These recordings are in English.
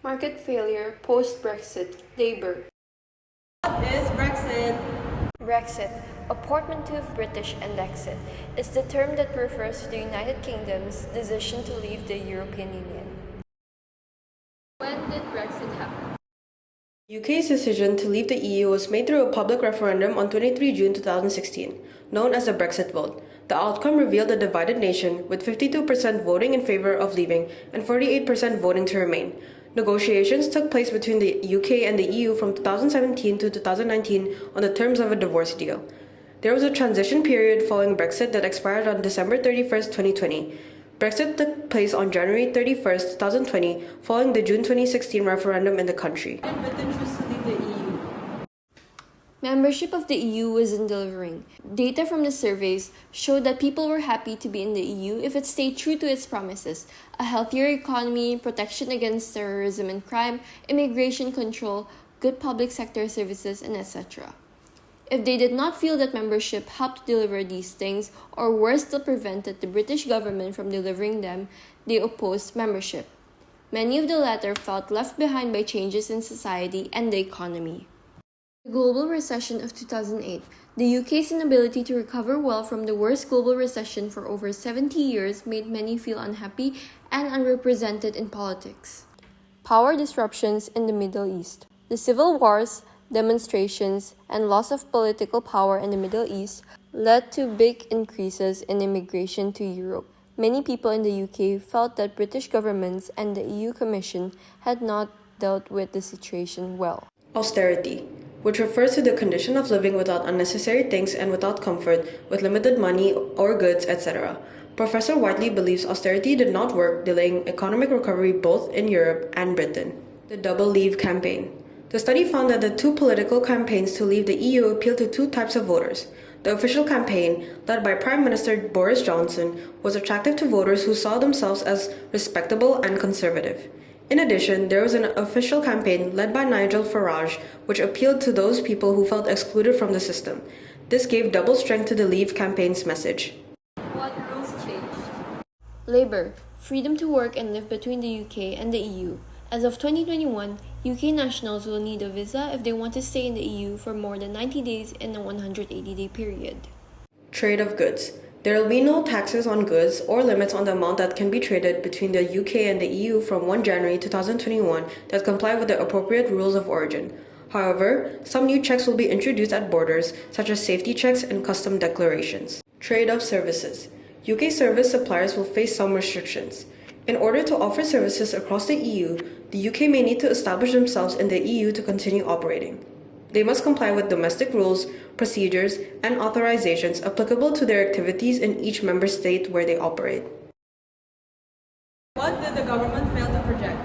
Market failure post-Brexit, Labour. What is Brexit? Brexit, a portmanteau of British and exit, is the term that refers to the United Kingdom's decision to leave the European Union. When did Brexit happen? UK's decision to leave the EU was made through a public referendum on 23 June 2016, known as the Brexit vote. The outcome revealed a divided nation, with 52% voting in favour of leaving and 48% voting to remain. Negotiations took place between the UK and the EU from 2017 to 2019 on the terms of a divorce deal. There was a transition period following Brexit that expired on December 31st, 2020. Brexit took place on January 31st, 2020, following the June 2016 referendum in the country. When Britain chose to leave the EU? Membership of the EU wasn't delivering. Data from the surveys showed that people were happy to be in the EU if it stayed true to its promises: a healthier economy, protection against terrorism and crime, immigration control, good public sector services, and etc. If they did not feel that membership helped deliver these things, or worse still prevented the British government from delivering them, they opposed membership. Many of the latter felt left behind by changes in society and the economy. The global recession of 2008, the UK's inability to recover well from the worst global recession for over 70 years made many feel unhappy and unrepresented in politics. Power disruptions in the Middle East. The civil wars, demonstrations, and loss of political power in the Middle East led to big increases in immigration to Europe. Many people in the UK felt that British governments and the EU Commission had not dealt with the situation well. Austerity, which refers to the condition of living without unnecessary things and without comfort, with limited money or goods, etc. Professor Whiteley believes austerity did not work, delaying economic recovery both in Europe and Britain. The Double Leave campaign. The study found that the two political campaigns to leave the EU appealed to two types of voters. The official campaign, led by Prime Minister Boris Johnson, was attractive to voters who saw themselves as respectable and conservative. In addition, there was an official campaign led by Nigel Farage, which appealed to those people who felt excluded from the system. This gave double strength to the Leave campaign's message. What rules changed? Labour, freedom to work and live between the UK and the EU. As of 2021, UK nationals will need a visa if they want to stay in the EU for more than 90 days in a 180-day period. Trade of goods. There will be no taxes on goods or limits on the amount that can be traded between the UK and the EU from 1 January 2021 that comply with the appropriate rules of origin. However, some new checks will be introduced at borders, such as safety checks and custom declarations. Trade of services. UK service suppliers will face some restrictions. In order to offer services across the EU, the UK may need to establish themselves in the EU to continue operating. They must comply with domestic rules, procedures, and authorizations applicable to their activities in each member state where they operate. What did the government fail to project?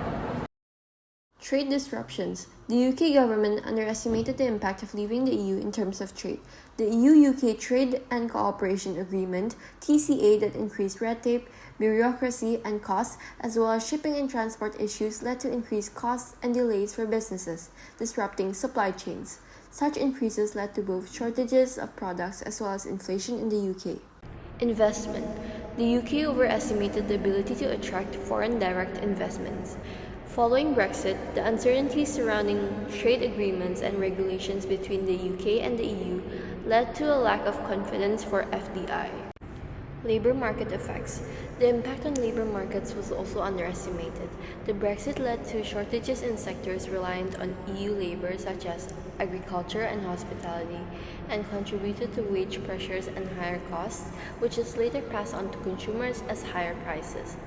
Trade disruptions. The UK government underestimated the impact of leaving the EU in terms of trade. The EU-UK Trade and Cooperation Agreement, TCA, that increased red tape, bureaucracy, and costs, as well as shipping and transport issues, led to increased costs and delays for businesses, disrupting supply chains. Such increases led to both shortages of products as well as inflation in the UK. Investment. The UK overestimated the ability to attract foreign direct investments. Following Brexit, the uncertainties surrounding trade agreements and regulations between the UK and the EU led to a lack of confidence for FDI. Labour market effects. The impact on labour markets was also underestimated. The Brexit led to shortages in sectors reliant on EU labour such as agriculture and hospitality, and contributed to wage pressures and higher costs, which is later passed on to consumers as higher prices.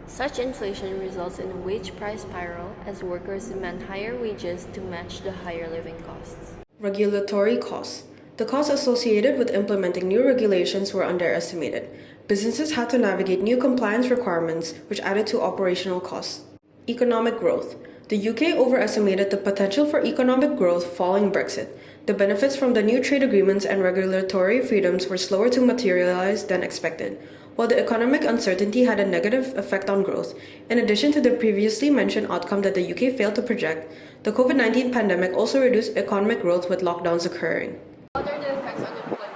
Such inflation results in a wage price spiral as workers demand higher wages to match the higher living costs. Regulatory costs. The costs associated with implementing new regulations were underestimated. Businesses had to navigate new compliance requirements, which added to operational costs. Economic growth. The UK overestimated the potential for economic growth following Brexit. The benefits from the new trade agreements and regulatory freedoms were slower to materialize than expected. While the economic uncertainty had a negative effect on growth, in addition to the previously mentioned outcome that the UK failed to project, the COVID-19 pandemic also reduced economic growth with lockdowns occurring. What are the effects on employment?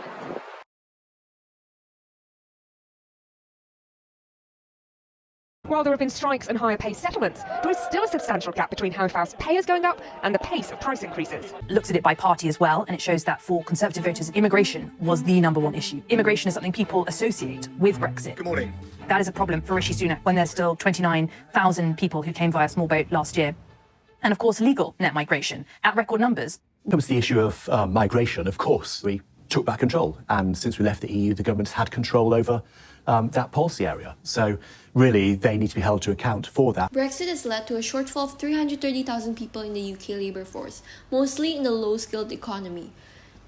while there have been strikes and higher pay settlements, there is still a substantial gap between how fast pay is going up and the pace of price increases. Looks at it by party as well, and it shows that for Conservative voters, immigration was the number one issue. Immigration is something people associate with Brexit. Good morning. That is a problem for Rishi Sunak when there's still 29,000 people who came via small boat last year. And of course, legal net migration at record numbers. Comes the issue of migration, of course. We took back control, and since we left the EU, the government's had control over that policy area. So really, they need to be held to account for that. Brexit has led to a shortfall of 330,000 people in the UK labour force, mostly in the low-skilled economy.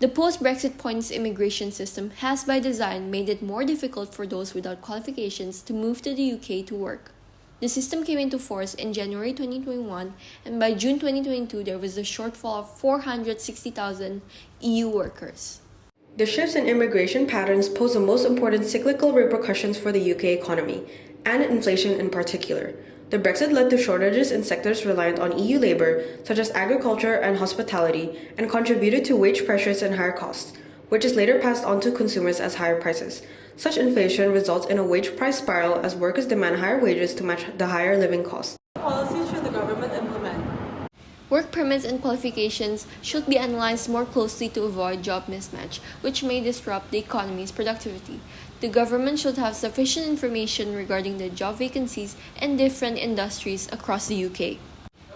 The post-Brexit points immigration system has by design made it more difficult for those without qualifications to move to the UK to work. The system came into force in January 2021, and by June 2022 there was a shortfall of 460,000 EU workers. The shifts in immigration patterns pose the most important cyclical repercussions for the UK economy, and inflation in particular. The Brexit led to shortages in sectors reliant on EU labour, such as agriculture and hospitality, and contributed to wage pressures and higher costs, which is later passed on to consumers as higher prices. Such inflation results in a wage price spiral as workers demand higher wages to match the higher living costs. What policies should the government implement? Work permits and qualifications should be analyzed more closely to avoid job mismatch, which may disrupt the economy's productivity. The government should have sufficient information regarding the job vacancies in different industries across the UK.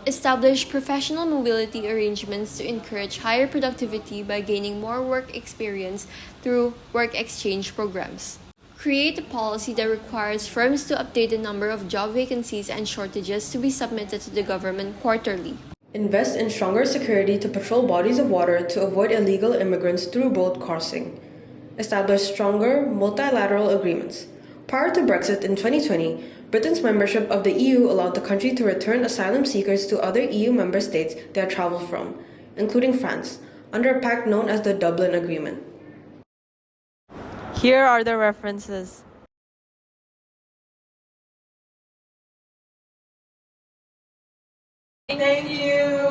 Establish professional mobility arrangements to encourage higher productivity by gaining more work experience through work exchange programs. Create a policy that requires firms to update the number of job vacancies and shortages to be submitted to the government quarterly. Invest in stronger security to patrol bodies of water to avoid illegal immigrants through boat crossing. Establish stronger multilateral agreements. Prior to Brexit in 2020, Britain's membership of the EU allowed the country to return asylum seekers to other EU member states they had traveled from, including France, under a pact known as the Dublin Agreement. Here are the references. Thank you.